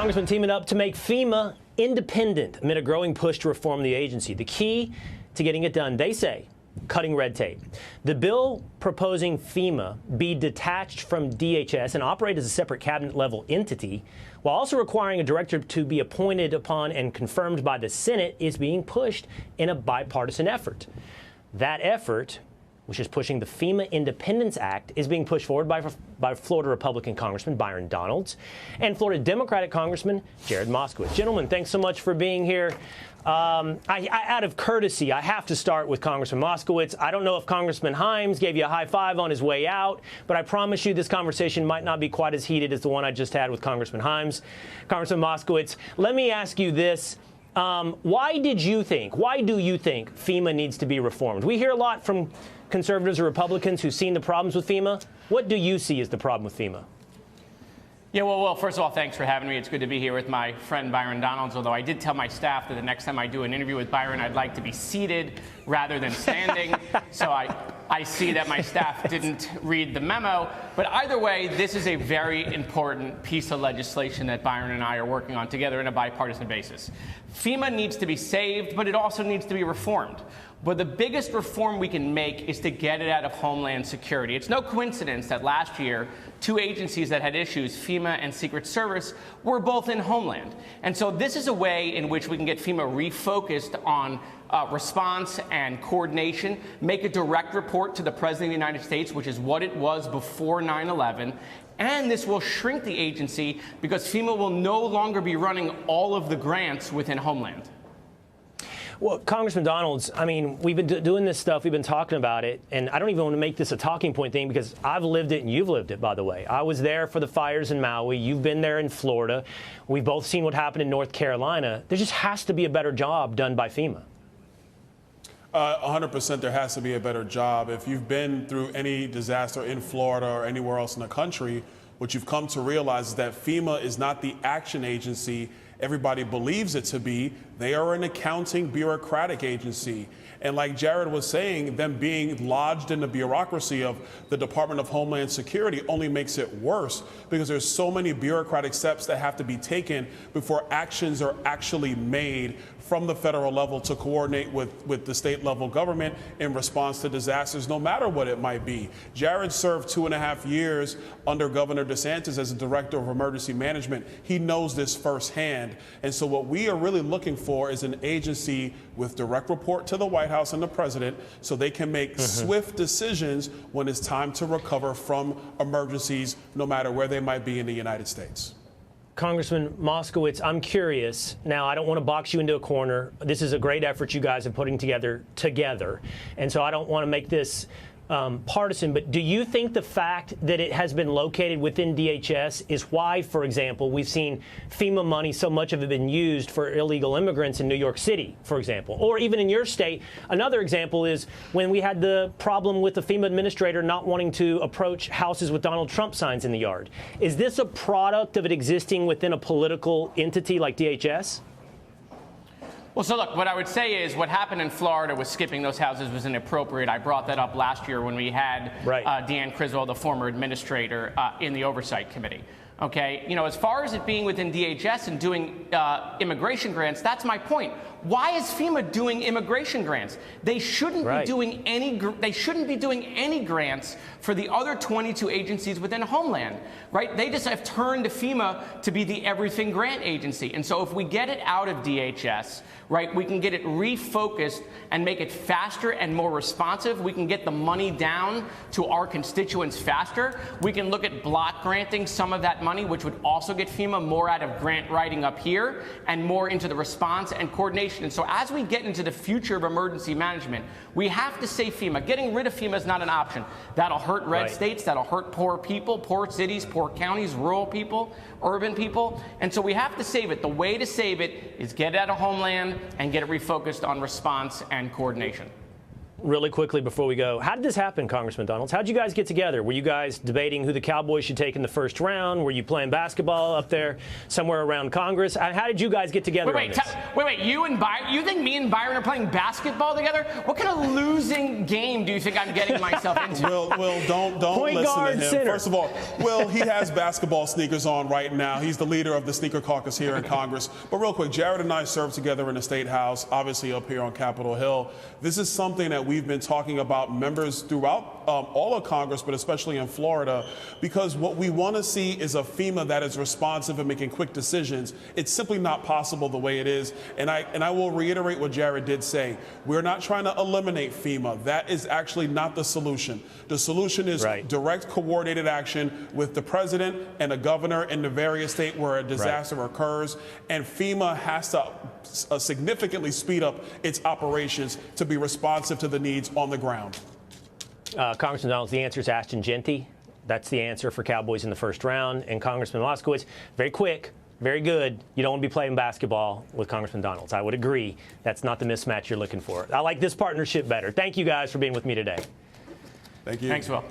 Congressman teaming up to make FEMA independent amid a growing push to reform the agency. The key to getting it done, they say, cutting red tape. The bill proposing FEMA be detached from DHS and operate as a separate cabinet-level entity, while also requiring a director to be appointed upon and confirmed by the Senate, is being pushed in a bipartisan effort. That effort, which is pushing the FEMA Independence Act, is being pushed forward by Florida Republican Congressman Byron Donalds and Florida Democratic Congressman Jared Moskowitz. Gentlemen, thanks so much for being here. Out of courtesy, I have to start with Congressman Moskowitz. I don't know if Congressman Himes gave you a high five on his way out, but I promise you this conversation might not be quite as heated as the one I just had with Congressman Himes. Congressman Moskowitz, let me ask you this. Why do you think FEMA needs to be reformed? We hear a lot from conservatives or Republicans who've seen the problems with FEMA. What do you see as the problem with FEMA? Yeah, well, first of all, thanks for having me. It's good to be here with my friend Byron Donalds, although I did tell my staff that the next time I do an interview with Byron, I'd like to be seated rather than standing. So I see that my staff didn't read the memo. But either way, this is a very important piece of legislation that Byron and I are working on together on a bipartisan basis. FEMA needs to be saved, but it also needs to be reformed. But the biggest reform we can make is to get it out of Homeland Security. It's no coincidence that last year, two agencies that had issues, FEMA and Secret Service, were both in Homeland. And so this is a way in which we can get FEMA refocused on response and coordination, make a direct report to the President of the United States, which is what it was before 9/11. And this will shrink the agency because FEMA will no longer be running all of the grants within Homeland. Well, Congressman Donalds, I mean, we've been doing this stuff, we've been talking about it, and I don't even want to make this a talking point thing because I've lived it and you've lived it, by the way. I was there for the fires in Maui. You've been there in Florida. We've both seen what happened in North Carolina. There just has to be a better job done by FEMA. 100% there has to be a better job. If you've been through any disaster in Florida or anywhere else in the country, what you've come to realize is that FEMA is not the action agency everybody believes it to be. They are an accounting bureaucratic agency. And like Jared was saying, them being lodged in the bureaucracy of the Department of Homeland Security only makes it worse because there's so many bureaucratic steps that have to be taken before actions are actually made from the federal level to coordinate with the state level government in response to disasters, no matter what it might be. Jared served 2.5 years under Governor DeSantis as a director of emergency management. He knows this firsthand. And so what we are really looking for is an agency with direct report to the White House and the president so they can make swift decisions when it's time to recover from emergencies, no matter where they might be in the United States. Congressman Moskowitz, I'm curious. Now, I don't want to box you into a corner. This is a great effort you guys are putting together. And so I don't want to make this partisan, but do you think the fact that it has been located within DHS is why, for example, we've seen FEMA money, so much of it been used for illegal immigrants in New York City, for example, or even in your state? Another example is when we had the problem with the FEMA administrator not wanting to approach houses with Donald Trump signs in the yard. Is this a product of it existing within a political entity like DHS? Well, so look, what I would say is what happened in Florida with skipping those houses was inappropriate. I brought that up last year when we had Deanne Criswell, the former administrator, in the Oversight Committee. Okay, you know, as far as it being within DHS and doing immigration grants, that's my point. Why is FEMA doing immigration grants? They shouldn't be doing any. They shouldn't be doing any grants for the other 22 agencies within Homeland, right? They just have turned to FEMA to be the everything grant agency. And so if we get it out of DHS, right, we can get it refocused and make it faster and more responsive. We can get the money down to our constituents faster. We can look at block granting some of that money, which would also get FEMA more out of grant writing up here and more into the response and coordination. And so as we get into the future of emergency management, we have to save FEMA. Getting rid of FEMA is not an option. That'll hurt red states. That'll hurt poor people, poor cities, poor counties, rural people, urban people. And so we have to save it. The way to save it is get it out of Homeland and get it refocused on response and coordination. really quickly before we go. How did this happen, Congressman Donalds? How did you guys get together? Were you guys debating who the Cowboys should take in the first round? Were you playing basketball up there somewhere around Congress? How did you guys get together on this? Wait. You and Byron, you think me and Byron are playing basketball together? What kind of losing game do you think I'm getting myself into? Will, don't Point listen guard, to him. center. First of all, Will, he has basketball sneakers on right now. He's the leader of the sneaker caucus here in Congress. But real quick, Jared and I served together in the State House, obviously up here on Capitol Hill. This is something that we've been talking about, members throughout all of Congress, but especially in Florida, because what we want to see is a FEMA that is responsive and making quick decisions. It's simply not possible the way it is. And I will reiterate what Jared did say. We're not trying to eliminate FEMA. That is actually not the solution. The solution is direct coordinated action with the president and the governor in the various states where a disaster occurs. And FEMA has to significantly speed up its operations to be responsive to the needs on the ground. Congressman Donalds, the answer is Ashton Genty. That's the answer for Cowboys in the first round. And Congressman Moskowitz, very quick, very good. You don't want to be playing basketball with Congressman Donalds. I would agree. That's not the mismatch you're looking for. I like this partnership better. Thank you guys for being with me today. Thank you. Thanks, Will.